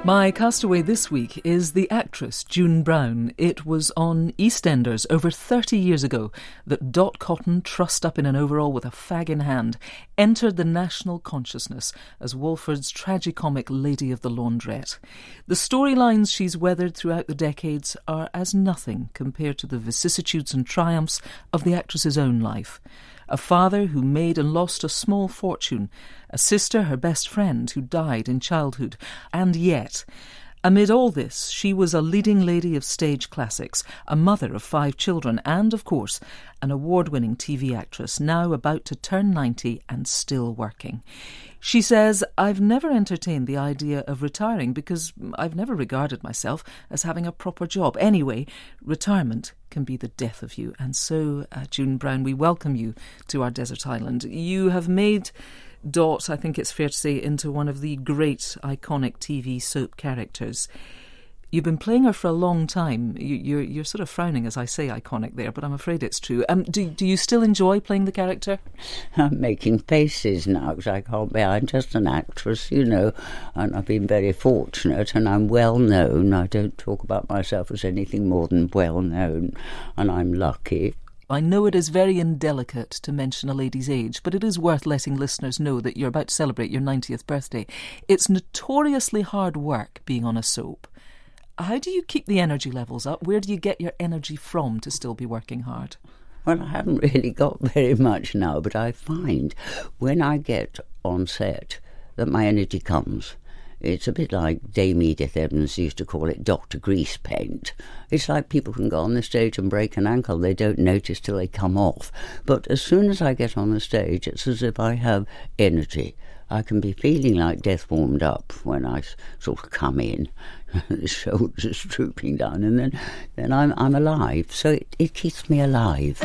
My castaway this week is the actress June Brown. It was on Eastenders over 30 years ago that Dot Cotton, trussed up in an overall with a fag in hand, entered the national consciousness as Walford's tragicomic Lady of the Laundrette. The storylines she's weathered throughout the decades are as nothing compared to the vicissitudes and triumphs of the actress's own life. A father who made and lost a small fortune, a sister, her best friend, who died in childhood, and yet, amid all this, she was a leading lady of stage classics, a mother of 5 children, and, of course, an award-winning TV actress, now about to turn 90 and still working. She says, "I've never entertained the idea of retiring because I've never regarded myself as having a proper job. Anyway, retirement can be the death of you." And so, June Brown, we welcome you to our desert island. You have made Dot, I think it's fair to say, into one of the great iconic TV soap characters. You've been playing her for a long time. You're sort of frowning as I say iconic there, but I'm afraid it's true. Do you still enjoy playing the character? I'm making faces now because I can't bear. I'm just an actress, you know, and I've been very fortunate and I'm well known. I don't talk about myself as anything more than well known, and I'm lucky. I know it is very indelicate to mention a lady's age, but it is worth letting listeners know that you're about to celebrate your 90th birthday. It's notoriously hard work being on a soap. How do you keep the energy levels up? Where do you get your energy from to still be working hard? Well, I haven't really got very much now, but I find when I get on set that my energy comes. It's a bit like Dame Edith Evans used to call it Dr. Grease Paint. It's like people can go on the stage and break an ankle. They don't notice till they come off. But as soon as I get on the stage, it's as if I have energy. I can be feeling like death warmed up when I sort of come in. The shoulders drooping down, and then I'm alive. So it keeps me alive.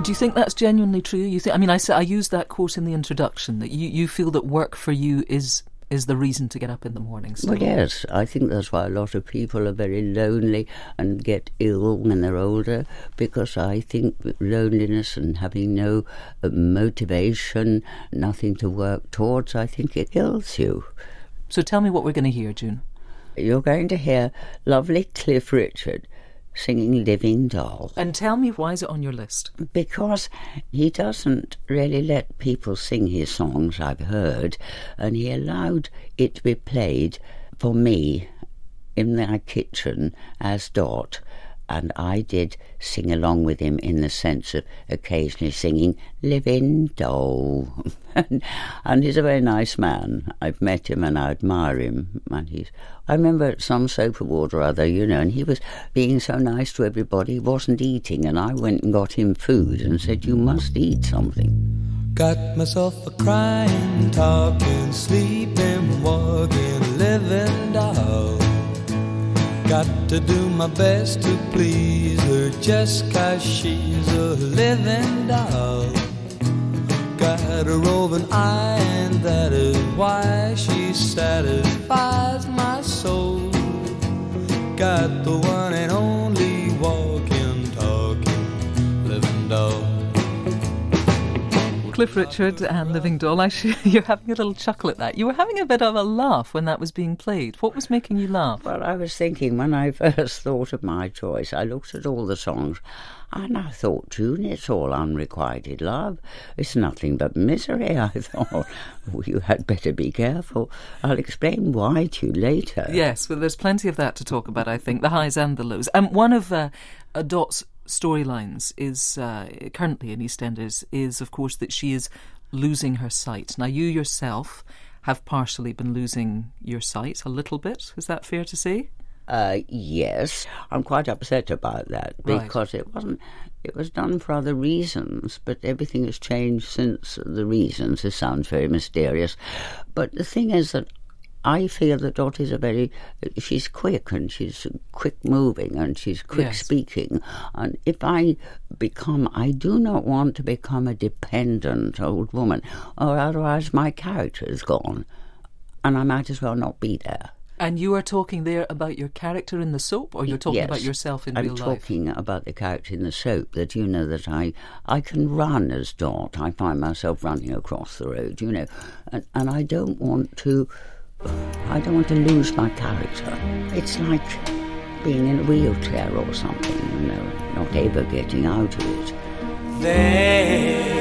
Do you think that's genuinely true? I used that quote in the introduction, that you feel that work for you is the reason to get up in the morning still. Well, yes, I think that's why a lot of people are very lonely and get ill when they're older, because I think loneliness and having no motivation, nothing to work towards, I think it kills you. So tell me what we're going to hear, June. You're going to hear lovely Cliff Richard singing Living Doll. And tell me, why is it on your list? Because he doesn't really let people sing his songs, I've heard, and he allowed it to be played for me in my kitchen as Dot, and I did sing along with him in the sense of occasionally singing Living Doll. And he's a very nice man. I've met him and I admire him. And I remember at some soap award or other, you know, and he was being so nice to everybody. He wasn't eating, and I went and got him food and said, "You must eat something." Got myself a crying, talking, sleeping, walking, living doll. Got to do my best to please her just 'cause she's a living doll. Got a roving eye, and that is why she satisfies my soul. Got the one and only walking, talking, living doll. Cliff Richard and Living Doll. Actually, you're having a little chuckle at that. You were having a bit of a laugh when that was being played. What was making you laugh? Well, I was thinking, when I first thought of my choice, I looked at all the songs and I thought, June, it's all unrequited love. It's nothing but misery. I thought, well, you had better be careful. I'll explain why to you later. Yes, well, there's plenty of that to talk about, I think, the highs and the lows. One of Dot's storylines is currently in EastEnders is, of course, that she is losing her sight. Now, you yourself have partially been losing your sight a little bit. Is that fair to say? Yes, I'm quite upset about that because it was done for other reasons, but everything has changed since the reasons. It sounds very mysterious, but the thing is that I feel that Dot is she's quick and she's quick moving and she's quick speaking. And if I do not want to become a dependent old woman, or otherwise my character is gone. And I might as well not be there. And you are talking there about your character in the soap, or you're talking about yourself in real life? I'm talking about the character in the soap, that, that I can run as Dot. I find myself running across the road, and I don't want to lose my character. It's like being in a wheelchair or something, not ever getting out of it. They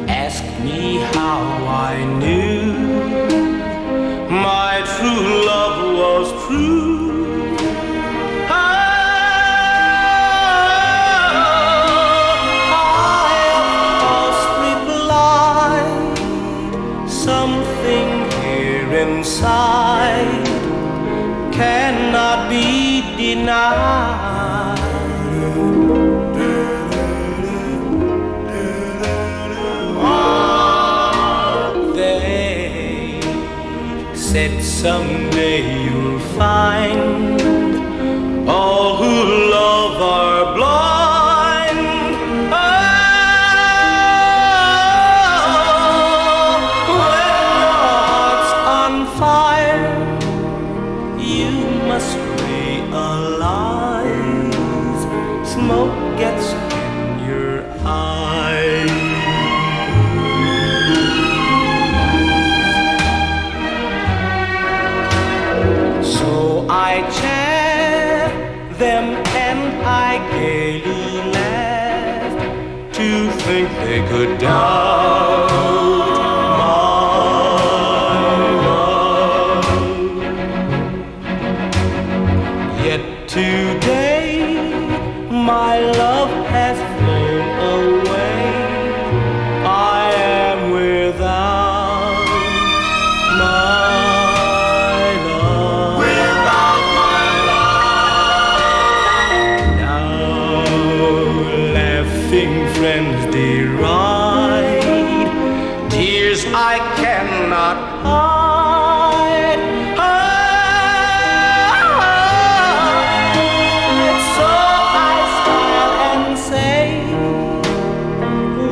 ask me how I knew my true love was true. I of course replied, something here inside cannot be denied. Said someday you'll find all who love are blind. When your heart's on fire, you must realize smoke gets in your eyes. I chaff them and I gaily laugh to think they could doubt my love. Yet today my love has flown away. I am without my friends deride tears I cannot hide. So I smile and say,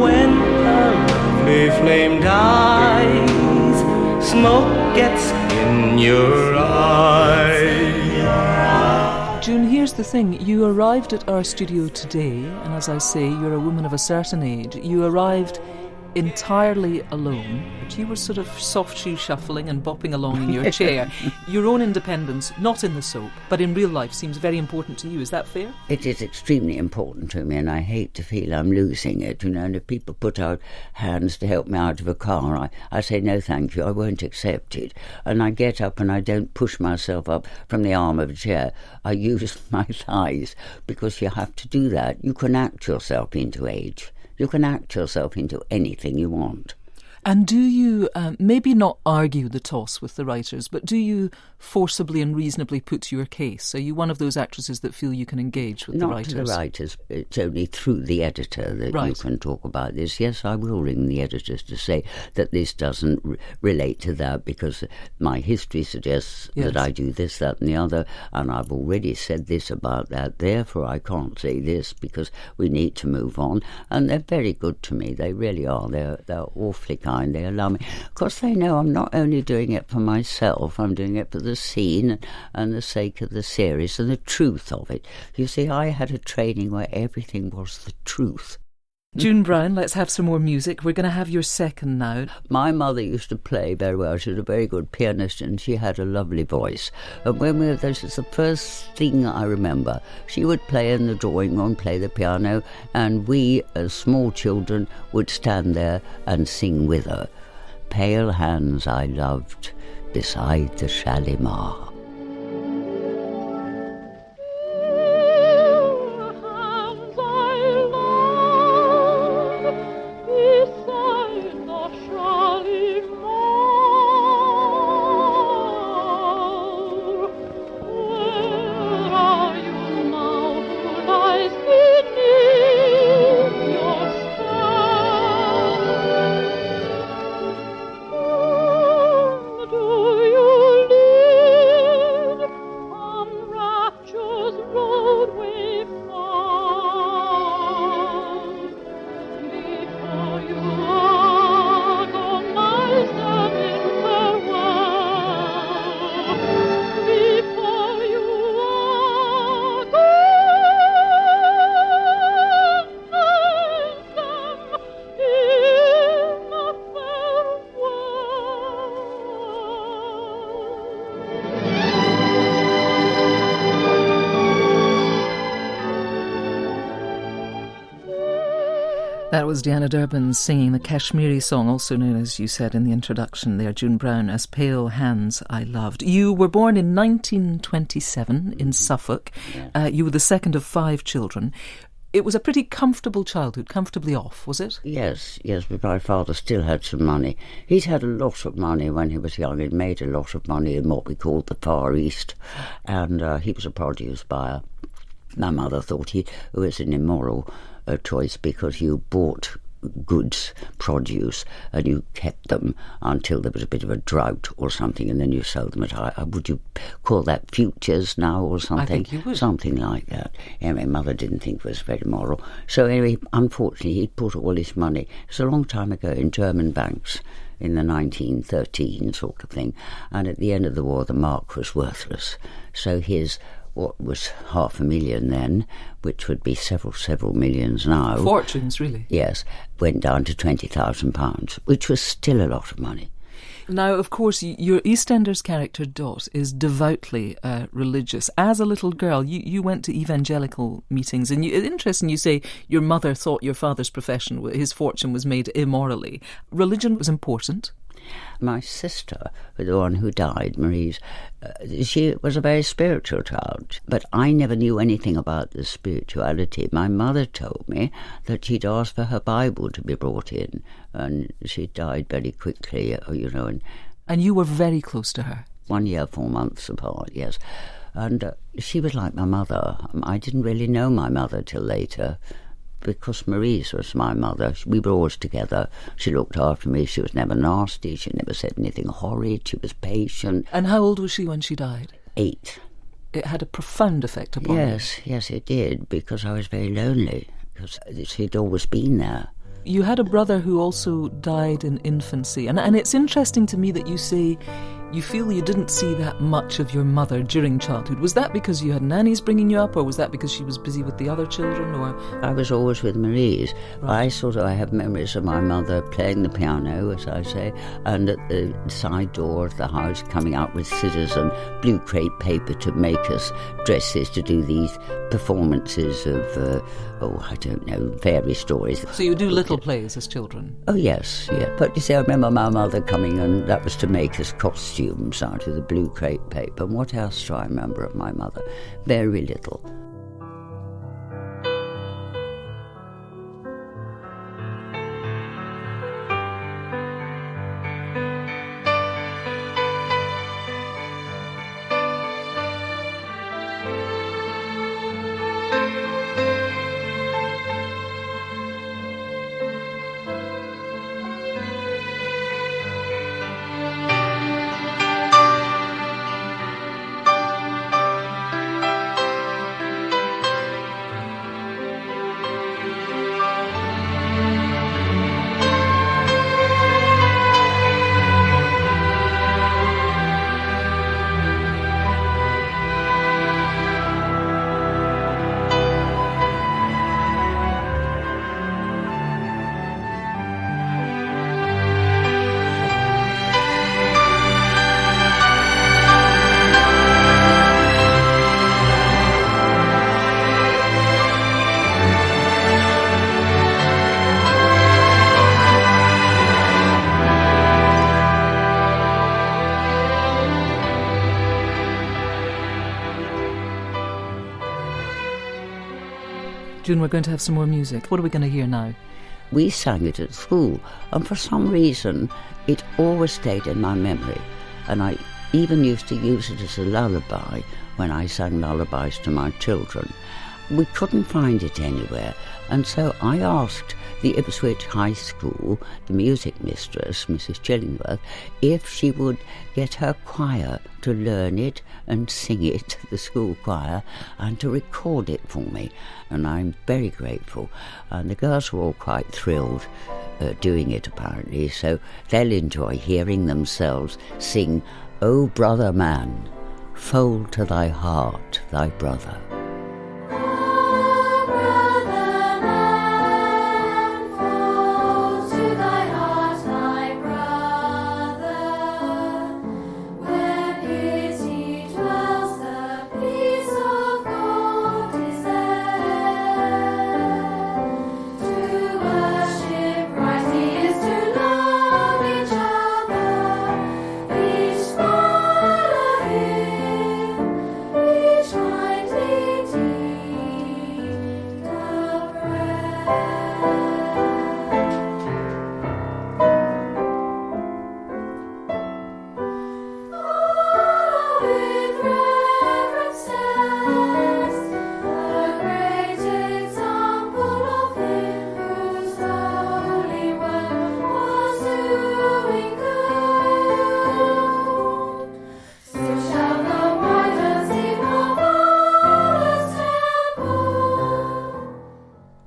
when a lovely flame dies, smoke gets in your eyes. June, here's the thing. You arrived at our studio today, and as I say, you're a woman of a certain age. You arrived entirely alone, but you were sort of soft shoe shuffling and bopping along in your chair. Your own independence, not in the soap, but in real life, seems very important to you. Is that fair? It is extremely important to me, and I hate to feel I'm losing it, and if people put out hands to help me out of a car, I say no thank you, I won't accept it. And I get up and I don't push myself up from the arm of a chair. I use my thighs, because you have to do that. You can act yourself into age. You can act yourself into anything you want. And do you, maybe not argue the toss with the writers, but do you forcibly and reasonably put your case? Are you one of those actresses that feel you can engage with the writers? Not to the writers. It's only through the editor that you can talk about this. Yes, I will ring the editors to say that this doesn't relate to that because my history suggests that I do this, that and the other, and I've already said this about that. Therefore, I can't say this because we need to move on. And they're very good to me. They really are. They're awfully kind. They allow me. Of course, they know I'm not only doing it for myself, I'm doing it for the scene and the sake of the series and the truth of it. You see, I had a training where everything was the truth. June Brown, let's have some more music. We're going to have your second now. My mother used to play very well. She was a very good pianist and she had a lovely voice. And when we were there, this is the first thing I remember. She would play in the drawing room, play the piano, and we, as small children, would stand there and sing with her. Pale hands I loved beside the Shalimar. Do you That was Deanna Durbin singing the Kashmiri song, also known, as you said in the introduction there, June Brown, as Pale Hands I Loved. You were born in 1927 in Suffolk. You were the second of 5 children. It was a pretty comfortable childhood, comfortably off, was it? Yes, but my father still had some money. He'd had a lot of money when he was young. He'd made a lot of money in what we called the Far East, and he was a produce buyer. My mother thought it was an immoral choice because you bought goods, produce, and you kept them until there was a bit of a drought or something, and then you sold them at high. Would you call that futures now or something? I think you would. Something like that. Anyway, Mother didn't think it was very moral. So anyway, unfortunately, he'd put all his money, it was a long time ago, in German banks in the 1913 sort of thing, and at the end of the war the mark was worthless. So his what was $500,000 then, which would be several millions now. Fortunes, really. Yes, went down to £20,000, which was still a lot of money. Now, of course, your Eastenders character, Dot, is devoutly religious. As a little girl, you went to evangelical meetings, and it's interesting you say your mother thought your father's profession, his fortune, was made immorally. Religion was important. My sister, the one who died, Marie's, she was a very spiritual child, but I never knew anything about the spirituality. My mother told me that she'd asked for her Bible to be brought in, and she died very quickly, And you were very close to her? 1 year, 4 months apart, yes. And she was like my mother. I didn't really know my mother till later, because Marie's was my mother. We were always together. She looked after me. She was never nasty. She never said anything horrid. She was patient. And how old was she when she died? 8. It had a profound effect upon you. Yes, it did, because I was very lonely, because she'd always been there. You had a brother who also died in infancy, and it's interesting to me that you say you feel you didn't see that much of your mother during childhood. Was that because you had nannies bringing you up, or was that because she was busy with the other children? Or I was always with Marie's. Right. I have memories of my mother playing the piano, as I say, and at the side door of the house coming out with scissors and blue crepe paper to make us dresses to do these performances of, fairy stories. So you do little plays as children? Oh, yes. But you see, I remember my mother coming, and that was to make us costumes out of the blue crepe paper. And what else do I remember of my mother? Very little. June, we're going to have some more music. What are we going to hear now? We sang it at school, and for some reason it always stayed in my memory, and I even used to use it as a lullaby when I sang lullabies to my children. We couldn't find it anywhere, and so I asked the Ipswich High School, the music mistress, Mrs. Chillingworth, if she would get her choir to learn it and sing it, the school choir, and to record it for me. And I'm very grateful. And the girls were all quite thrilled doing it, apparently, so they'll enjoy hearing themselves sing, "O brother man, fold to thy heart thy brother."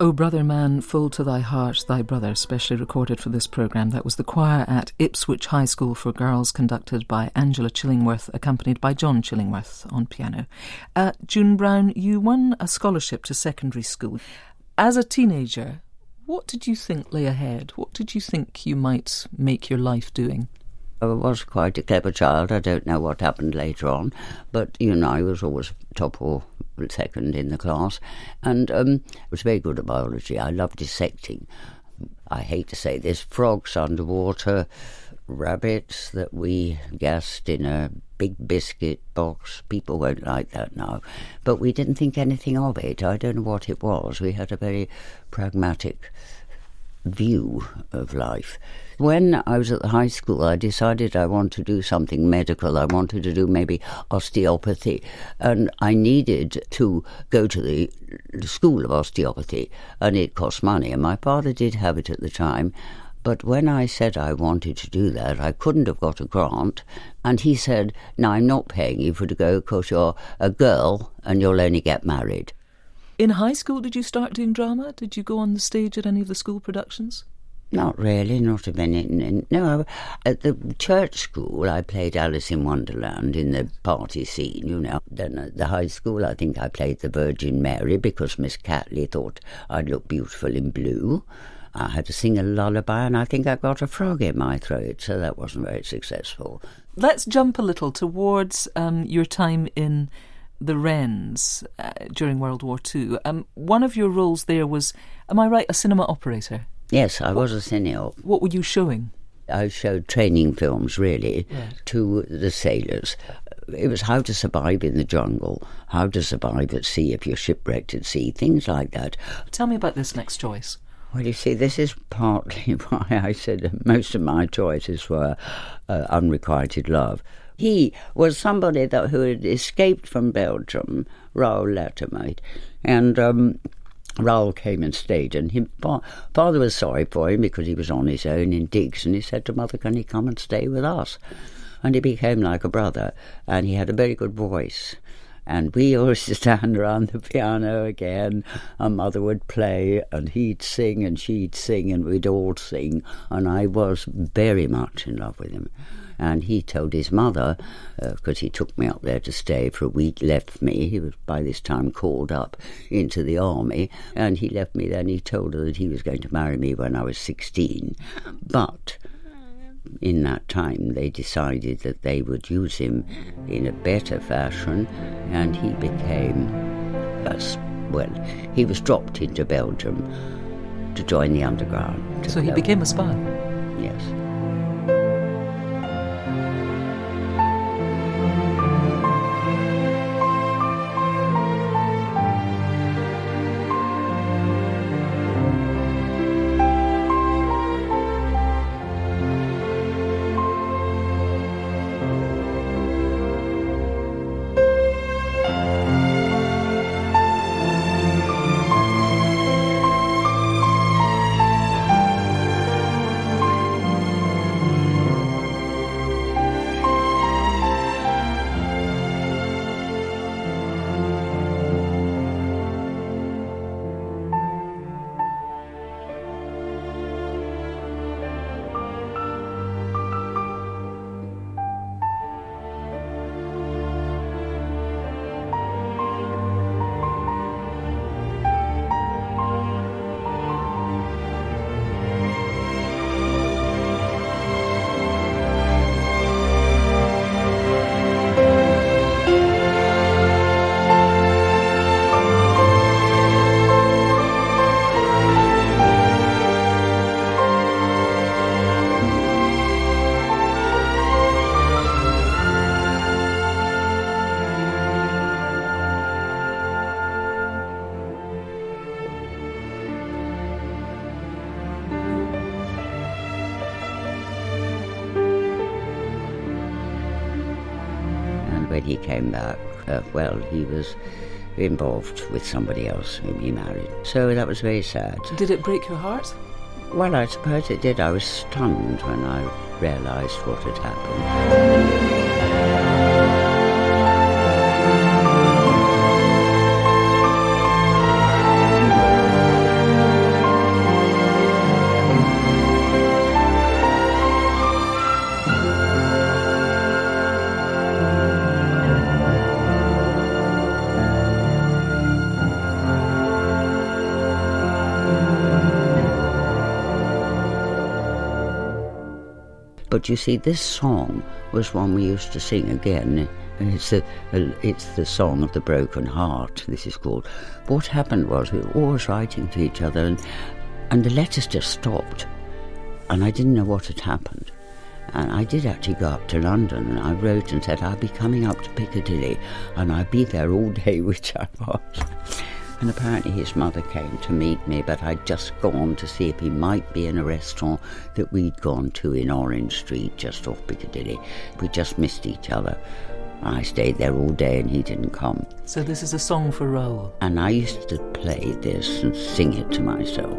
O Brother Man, Full to Thy Heart, Thy Brother, specially recorded for this programme. That was the choir at Ipswich High School for Girls, conducted by Angela Chillingworth, accompanied by John Chillingworth on piano. June Brown, you won a scholarship to secondary school. As a teenager, what did you think lay ahead? What did you think you might make your life doing? I was quite a clever child. I don't know what happened later on, but, I was always top or second in the class, and I was very good at biology. I loved dissecting. I hate to say this, frogs underwater, rabbits that we gassed in a big biscuit box. People won't like that now, but we didn't think anything of it. I don't know what it was. We had a very pragmatic view of life. When I was at the high school, I decided I wanted to do something medical. I wanted to do maybe osteopathy, and I needed to go to the school of osteopathy, and it cost money, and my father did have it at the time. But when I said I wanted to do that, I couldn't have got a grant, and he said, "No, I'm not paying you for to go because you're a girl and you'll only get married." In high school, did you start doing drama? Did you go on the stage at any of the school productions? Not really, not a minute. No, at the church school, I played Alice in Wonderland in the party scene, Then at the high school, I think I played the Virgin Mary because Miss Catley thought I'd look beautiful in blue. I had to sing a lullaby, and I think I got a frog in my throat, so that wasn't very successful. Let's jump a little towards your time in the Wrens during World War II. One of your roles there was, am I right, a cinema operator? Yes, I was a cineop. What were you showing? I showed training films, really, Right, to the sailors. It was how to survive in the jungle, how to survive at sea if you're shipwrecked at sea, things like that. Tell me about this next choice. Well, you see, this is partly why I said most of my choices were unrequited love. He was somebody who had escaped from Belgium, Raoul Latermate, and Raoul came and stayed, and father was sorry for him because he was on his own in digs, and he said to mother, "Can he come and stay with us?" And he became like a brother, and he had a very good voice. And we used to stand around the piano again, and mother would play, and he'd sing, and she'd sing, and we'd all sing, and I was very much in love with him. And he told his mother, because he took me up there to stay for a week, left me. He was by this time called up into the army, and he left me there, and he told her that he was going to marry me when I was 16. But in that time they decided that they would use him in a better fashion, and he became, he was dropped into Belgium to join the underground. So he became a spy? Yes. When he came back, he was involved with somebody else whom he married. So that was very sad. Did it break your heart? Well, I suppose it did. I was stunned when I realised what had happened. But you see, this song was one we used to sing again. It's the song of the broken heart, this is called. What happened was we were always writing to each other, and the letters just stopped, and I didn't know what had happened. And I did actually go up to London, and I wrote and said I'll be coming up to Piccadilly and I'll be there all day, which I was. And apparently his mother came to meet me, but I'd just gone to see if he might be in a restaurant that we'd gone to in Orange Street, just off Piccadilly. We just missed each other. I stayed there all day and he didn't come. So this is a song for Raoul. And I used to play this and sing it to myself.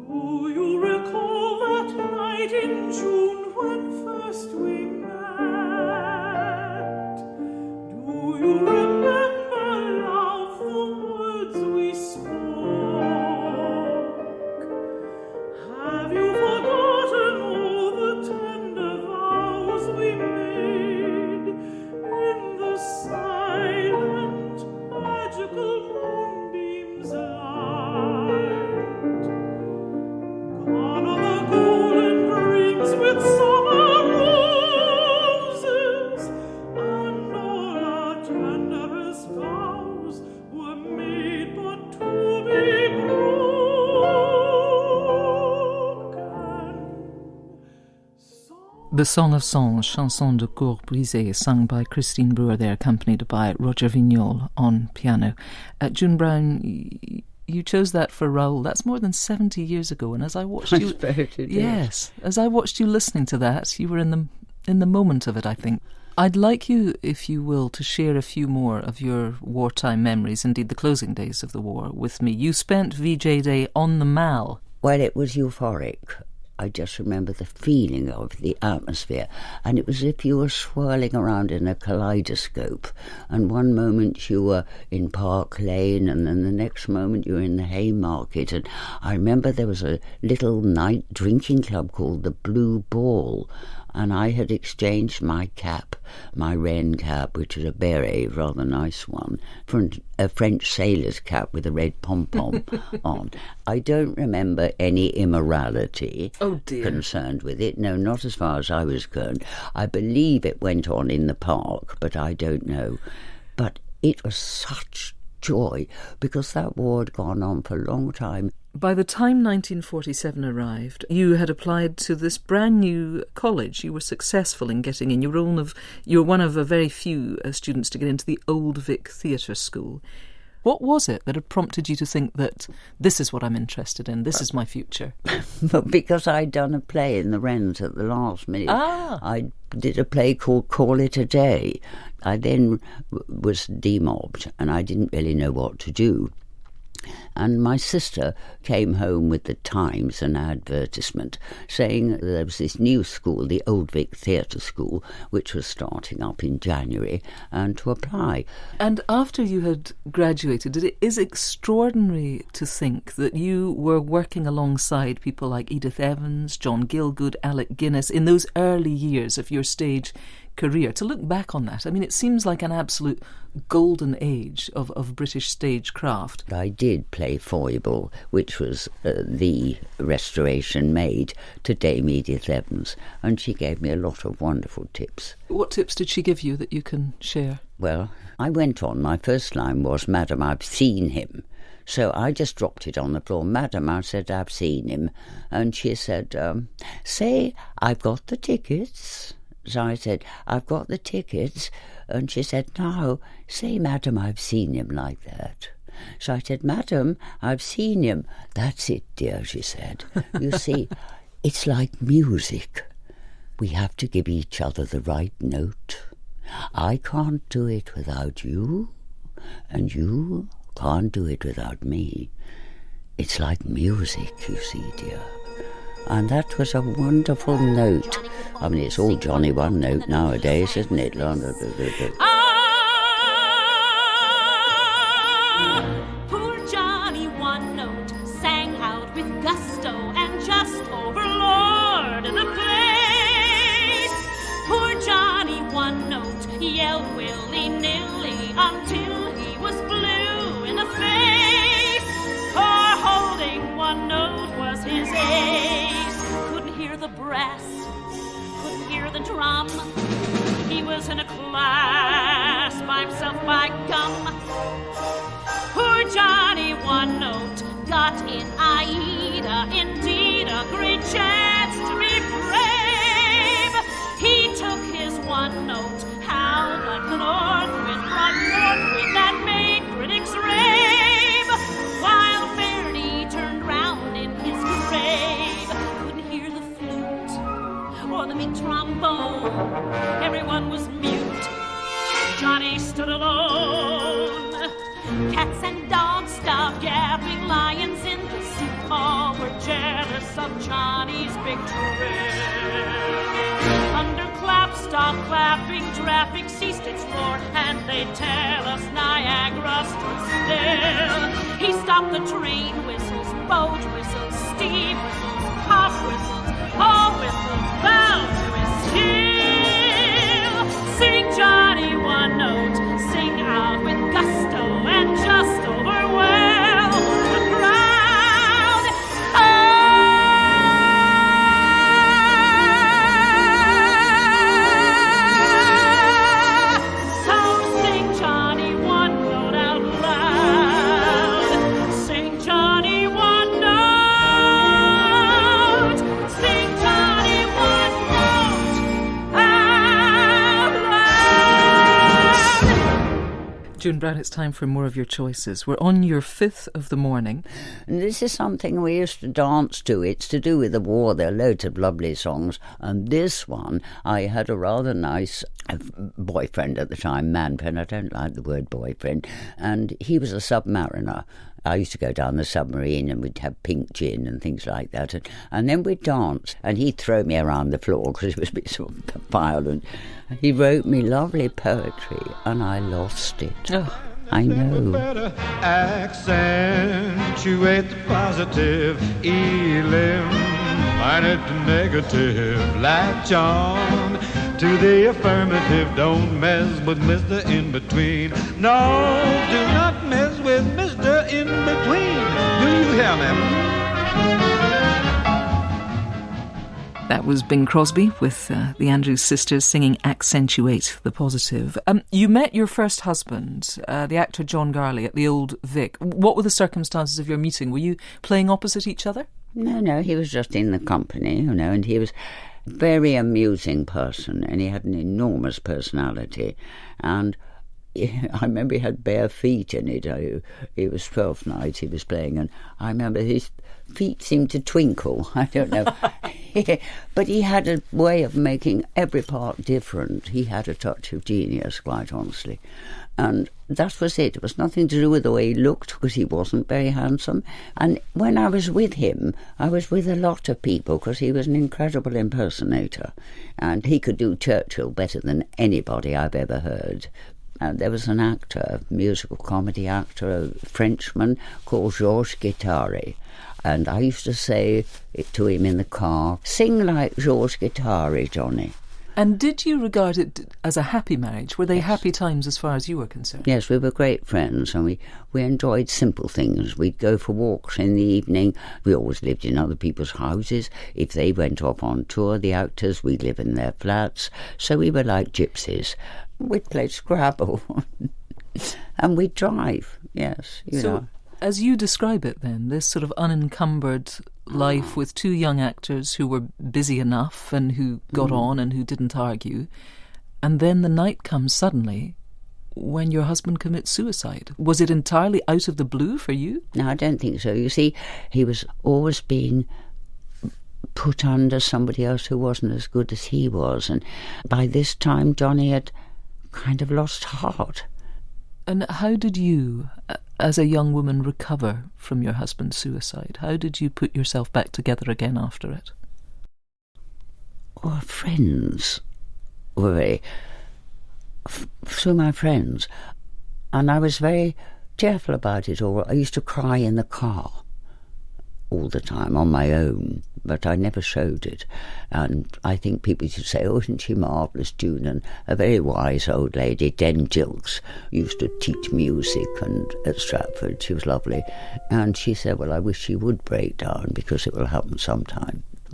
Do you recall that night in June when first we met? Do you remember, love, the words we spoke? Have you forgotten all the tender vows we made in the silent, magical moonbeams' light? Gone are the golden rings with summer roses, and all our tenderest vows were made but to be broken. The Song of Songs, Chanson de Coeur Brisée, sung by Christine Brewer there, accompanied by Roger Vignol on piano. June Brown, you chose that for Raoul. That's more than 70 years ago, and as I watched I you... suppose it is. Yes, as I watched you listening to that, you were in the moment of it, I think. I'd like you, if you will, to share a few more of your wartime memories, indeed the closing days of the war, with me. You spent VJ Day on the Mall. Well, it was euphoric. I just remember the feeling of the atmosphere, and it was as if you were swirling around in a kaleidoscope, and one moment you were in Park Lane, and then the next moment you were in the Haymarket. And I remember there was a little night drinking club called the Blue Ball, and I had exchanged my cap, my Rennes cap, which was a beret, rather nice one, for a French sailor's cap with a red pom-pom on. I don't remember any immorality concerned with it. No, not as far as I was concerned. I believe it went on in the park, but I don't know. But it was such joy, because that war had gone on for a long time. By the time 1947 arrived, you had applied to this brand new college. You were successful in getting in. You were one of a very few students to get into the Old Vic Theatre School. What was it that had prompted you to think that this is what I'm interested in, this is my future? Because I'd done a play in the Wrens at the last minute. I did a play called Call It a Day. I then was demobbed and I didn't really know what to do. And my sister came home with the Times, an advertisement, saying that there was this new school, the Old Vic Theatre School, which was starting up in January, and to apply. And after you had graduated, it is extraordinary to think that you were working alongside people like Edith Evans, John Gielgud, Alec Guinness, in those early years of your stage career. To look back on that, I mean, it seems like an absolute golden age of British stagecraft. I did play Foible, which was the restoration made to Dame Edith Evans, and she gave me a lot of wonderful tips. What tips did she give you that you can share? Well, I went on. My first line was, "Madam, I've seen him." So I just dropped it on the floor. "Madam," I said, "I've seen him." And she said, "Say, I've got the tickets." So I said, "I've got the tickets." And she said, "No, say, "Madam, I've seen him," like that. So I said, "Madam, I've seen him." "That's it, dear," she said. "You see, it's like music. We have to give each other the right note. I can't do it without you, and you can't do it without me. It's like music, you see, dear." And that was a wonderful note. I mean, it's all Johnny One Note nowadays, isn't it? Poor Johnny One Note sang out with gusto and just overlord the place. Poor Johnny One Note yelled willy-nilly until he was blue in the face. For holding one note was his ace. Couldn't hear the breath brass. Couldn't hear the drum. He was in a class by himself, by gum. Poor Johnny, one note got in Aida. Indeed, a great chance to be brave. He took his one note, howled like the north wind, from north wind that made critics rave. While Verdi turned round in his grave, couldn't hear the flute or the big trombone. Everyone was mute. Johnny stood alone. Cats and dogs stopped yapping, lions in the zoo all were jealous of Johnny's big trill. Thunderclaps stopped clapping, traffic ceased its roar, and they tell us Niagara stood still. He stopped the train whistles, boat whistles, steam whistles, pop whistles, all whistles bound to his steel. Sing, Johnny, one note, sing out with gusto and just overwhelm the crowd. So sing, Johnny, one note out loud. Sing, Johnny, one note. Sing, Johnny, one note out loud. June Brown, it's time for more of your choices. We're on your 5th of the morning. And this is something we used to dance to. It's to do with the war. There are loads of lovely songs. And this one, I had a rather nice boyfriend at the time, man-friend. I don't like the word boyfriend. And he was a submariner. I used to go down the submarine and we'd have pink gin and things like that. And then we'd dance. And he'd throw me around the floor because he was a bit sort of violent. He wrote me lovely poetry and I lost it. Oh. I know. Better accentuate the positive, eliminate the negative, latch on to the affirmative. Don't mess with Mr. In-Between. No, do not mess with Mr. In-Between. Do you hear me? That was Bing Crosby with the Andrews Sisters singing Accentuate the Positive. You met your first husband, the actor John Garley, at the Old Vic. What were the circumstances of your meeting? Were you playing opposite each other? No, he was just in the company, and he was a very amusing person, and he had an enormous personality. And I remember he had bare feet in it. It was 12th night he was playing, and I remember his feet seemed to twinkle. I don't know. But he had a way of making every part different. He had a touch of genius, quite honestly. And that was it. It was nothing to do with the way he looked, because he wasn't very handsome. And when I was with him, I was with a lot of people, because he was an incredible impersonator. And he could do Churchill better than anybody I've ever heard. And there was an actor, a musical comedy actor, a Frenchman called Georges Guittari. And I used to say it to him in the car, sing like Georges Guittari, Johnny. And did you regard it as a happy marriage? Were they happy times as far as you were concerned? Yes, we were great friends, and we enjoyed simple things. We'd go for walks in the evening. We always lived in other people's houses. If they went off on tour, the actors, we'd live in their flats. So we were like gypsies. We'd play Scrabble and we'd drive, yes. You know. As you describe it then, this sort of unencumbered life with two young actors who were busy enough and who got on and who didn't argue, and then the night comes suddenly when your husband commits suicide. Was it entirely out of the blue for you? No, I don't think so. You see, he was always being put under somebody else who wasn't as good as he was, and by this time Johnny had kind of lost heart. And how did you, as a young woman, recover from your husband's suicide? How did you put yourself back together again after it? Our friends were very... through my friends. And I was very careful about it all. I used to cry in the car all the time on my own, but I never showed it. And I think people used to say, oh, isn't she marvellous, June? And a very wise old lady, Den Gilks, used to teach music and at Stratford. She was lovely. And she said, well, I wish she would break down because it will happen sometime.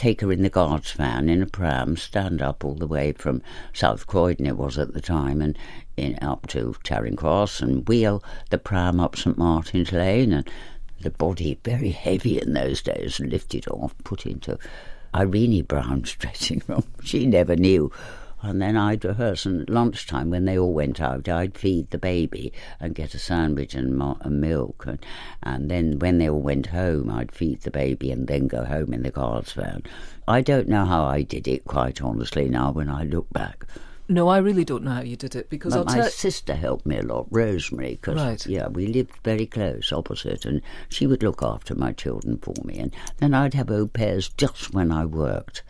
take her in the guard's van in a pram, stand up all the way from South Croydon it was at the time, and up to Charing Cross, and wheel the pram up St Martin's Lane, and the body, very heavy in those days, lifted off, put into Irene Brown's dressing room. She never knew. And then I'd rehearse, and at lunchtime when they all went out, I'd feed the baby and get a sandwich and milk, and then when they all went home, I'd feed the baby and then go home in the guard's van. I don't know how I did it, quite honestly, now when I look back. No, I really don't know how you did it, because but my sister helped me a lot, Rosemary, because we lived very close opposite, and she would look after my children for me, and then I'd have au pairs just when I worked,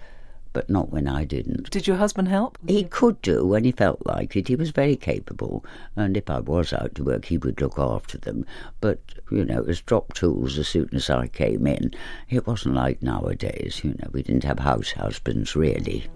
but not when I didn't. Did your husband help? He could do when he felt like it. He was very capable, and if I was out to work, he would look after them. But, it was drop tools as soon as I came in. It wasn't like nowadays, we didn't have house husbands, really.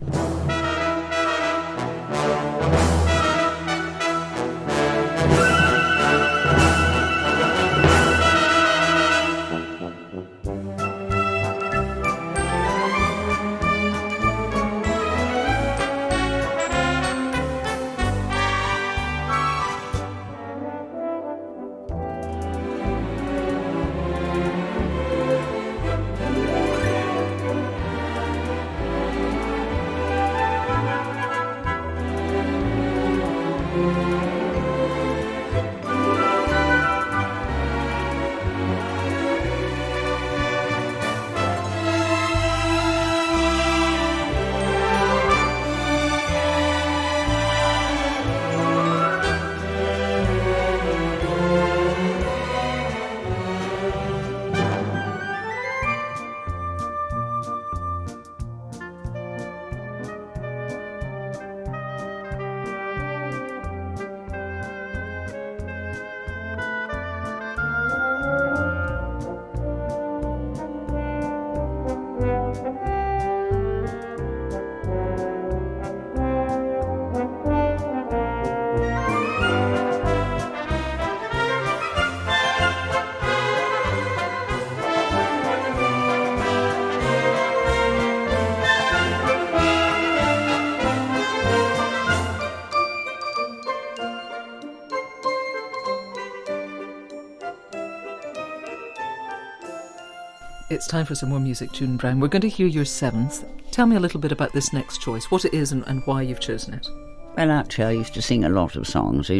It's time for some more music, June Brown. We're going to hear your seventh. Tell me a little bit about this next choice, what it is and why you've chosen it. Well, actually, I used to sing a lot of songs,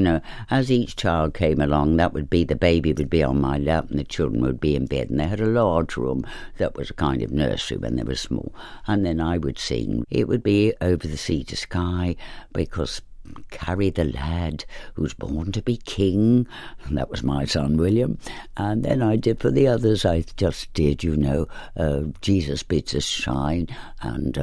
As each child came along, that would be, the baby would be on my lap and the children would be in bed. And they had a large room that was a kind of nursery when they were small. And then I would sing. It would be Over the Sea to Sky, because Carry the Lad Who's Born to be King, and that was my son William. And then I did for the others, I just did, Jesus Bids Us Shine, and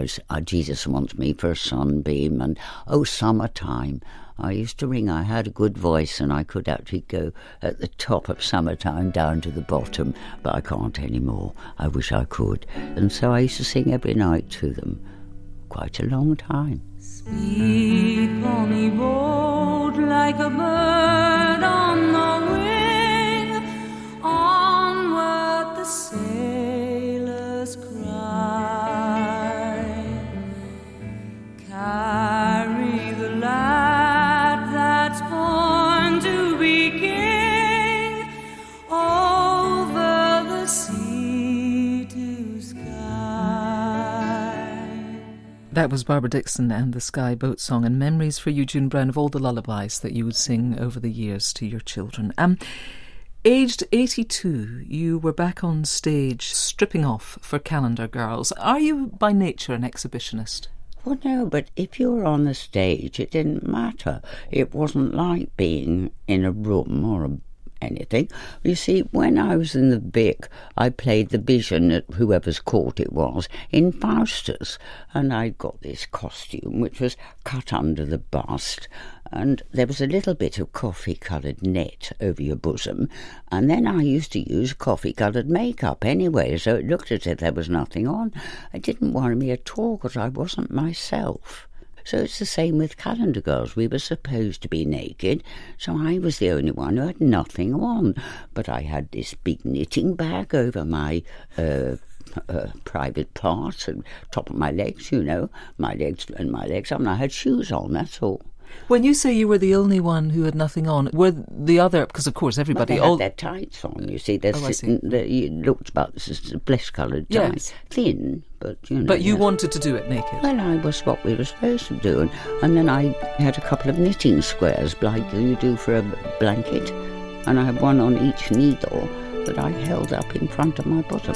Jesus Wants Me for a Sunbeam, and Oh Summertime. I used to ring. I had a good voice and I could actually go at the top of Summertime down to the bottom, but I can't anymore. I wish I could. And so I used to sing every night to them. Quite a long time. Sweet bonny boat, like a bird on the wing, onward the sailors cry. Carry the lad that's born to be king, over the sea to sky. That was Barbara Dixon and the Sky Boat Song, and memories for you, June Brown, of all the lullabies that you would sing over the years to your children. Aged 82, you were back on stage stripping off for Calendar Girls. Are you by nature an exhibitionist? Well, no, but if you were on the stage, it didn't matter. It wasn't like being in a room or anything. You see, when I was in the Vic, I played the Vision at whoever's court it was in Faustus, and I got this costume which was cut under the bust, and there was a little bit of coffee-coloured net over your bosom, and then I used to use coffee-coloured makeup anyway, so it looked as if there was nothing on. It didn't worry me at all because I wasn't myself. So it's the same with Calendar Girls. We were supposed to be naked, so I was the only one who had nothing on. But I had this big knitting bag over my private part and top of my legs, you know, my legs. I mean, I had shoes on, that's all. When you say you were the only one who had nothing on, were the other, because of course everybody... Well, they had their tights on, you see. They're it looked about flesh-coloured tights. Yes. Thin, but, you know. But you wanted to do it naked? Well, I was what we were supposed to do. And then I had a couple of knitting squares, like you do for a blanket. And I had one on each needle that I held up in front of my bottom.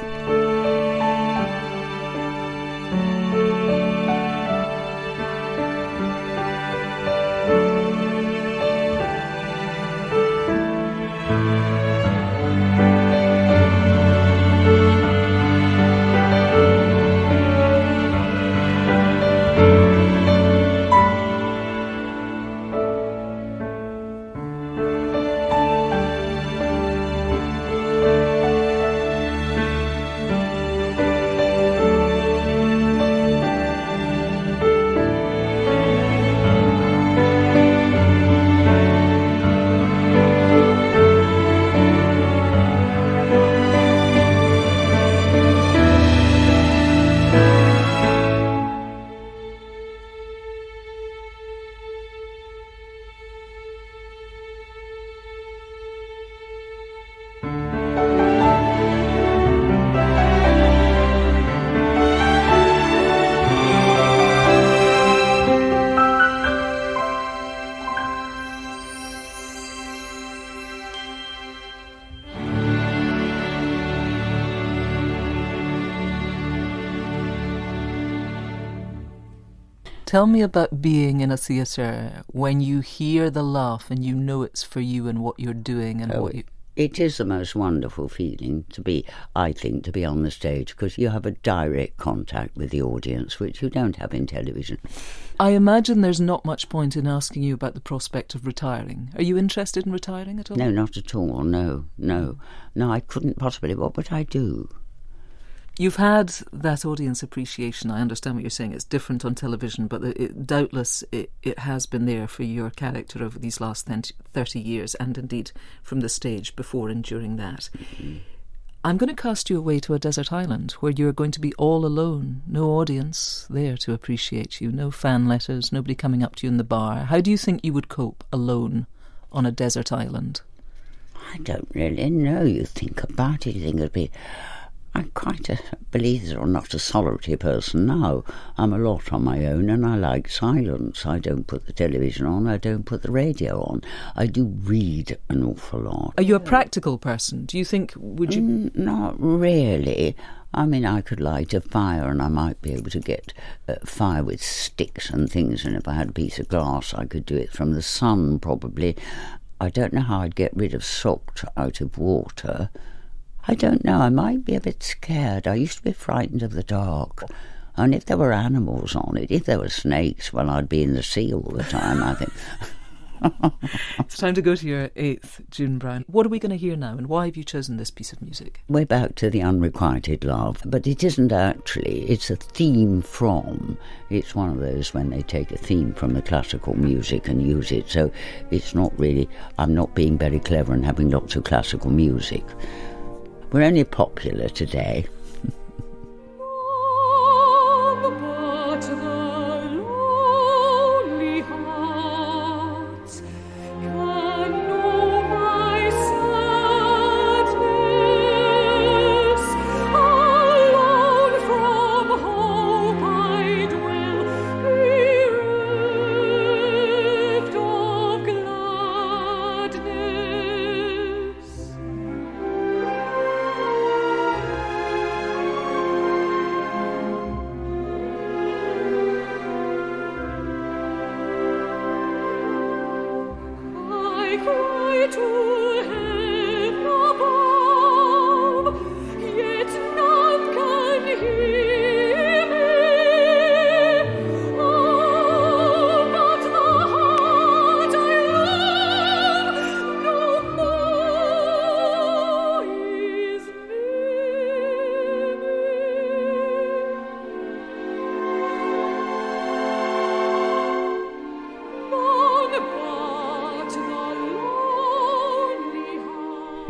Tell me about being in a theatre when you hear the laugh and you know it's for you and what you're doing and what you... It is the most wonderful feeling to be, I think, to be on the stage, because you have a direct contact with the audience, which you don't have in television. I imagine there's not much point in asking you about the prospect of retiring. Are you interested in retiring at all? No, not at all, no. No, I couldn't possibly. What would I do? You've had that audience appreciation. I understand what you're saying. It's different on television, but doubtless it has been there for your character over these last 30 years, and indeed from the stage before and during that. Mm-hmm. I'm going to cast you away to a desert island where you're going to be all alone. No audience there to appreciate you. No fan letters, nobody coming up to you in the bar. How do you think you would cope alone on a desert island? I don't really know. You think about it, you think it'd be... I'm quite a, believe it or not, a solitary person now. I'm a lot on my own and I like silence. I don't put the television on, I don't put the radio on. I do read an awful lot. Are you a practical person? Do you think, would you... Not really. I mean, I could light a fire and I might be able to get fire with sticks and things, and if I had a piece of glass I could do it from the sun probably. I don't know how I'd get rid of salt out of water. I don't know, I might be a bit scared. I used to be frightened of the dark. And if there were animals on it, if there were snakes, well, I'd be in the sea all the time, I think. It's time to go to your 8th, June Brown. What are we going to hear now, and why have you chosen this piece of music? We're back to the unrequited love, but it isn't actually. It's a theme from. It's one of those when they take a theme from the classical music and use it. So it's not really, I'm not being very clever and having lots of classical music. We're only popular today.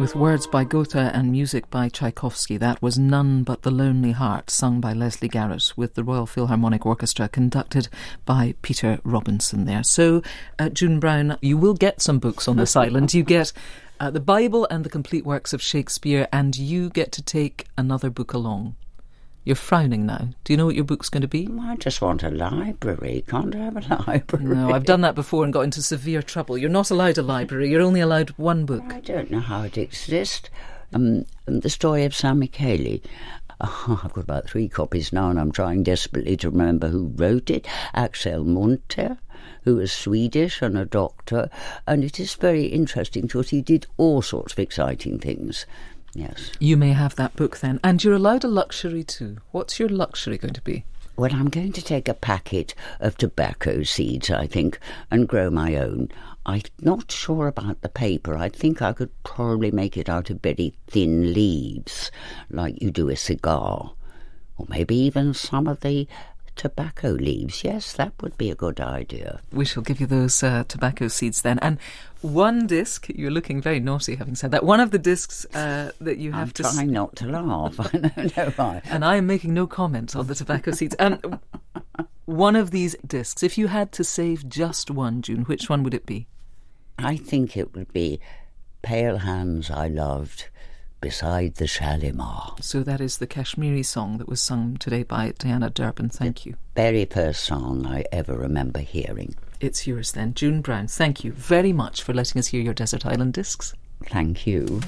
With words by Goethe and music by Tchaikovsky, that was None But the Lonely Heart, sung by Leslie Garrett with the Royal Philharmonic Orchestra, conducted by Peter Robinson there. So, June Brown, you will get some books on this island. You get the Bible and the complete works of Shakespeare, and you get to take another book along. You're frowning now. Do you know what your book's going to be? I just want a library. Can't I have a library? No, I've done that before and got into severe trouble. You're not allowed a library. You're only allowed one book. I don't know how it exists. The story of San Michele. I've got about 3 copies now, and I'm trying desperately to remember who wrote it. Axel Munther, who was Swedish and a doctor, and it is very interesting because he did all sorts of exciting things. Yes. You may have that book then. And you're allowed a luxury too. What's your luxury going to be? Well, I'm going to take a packet of tobacco seeds, I think, and grow my own. I'm not sure about the paper. I think I could probably make it out of very thin leaves, like you do a cigar. Or maybe even some of the tobacco leaves. Yes, that would be a good idea. We shall give you those tobacco seeds then. And one disc, you're looking very naughty having said that, one of the discs that you have I'm trying not to laugh. I don't know why. And I am making no comment on the tobacco seeds. And one of these discs, if you had to save just one, June, which one would it be? I think it would be Pale Hands I Loved Beside the Shalimar. So that is the Kashmiri song that was sung today by Diana Durbin. Thank you. Very first song I ever remember hearing. It's yours then. June Brown, thank you very much for letting us hear your Desert Island discs. Thank you.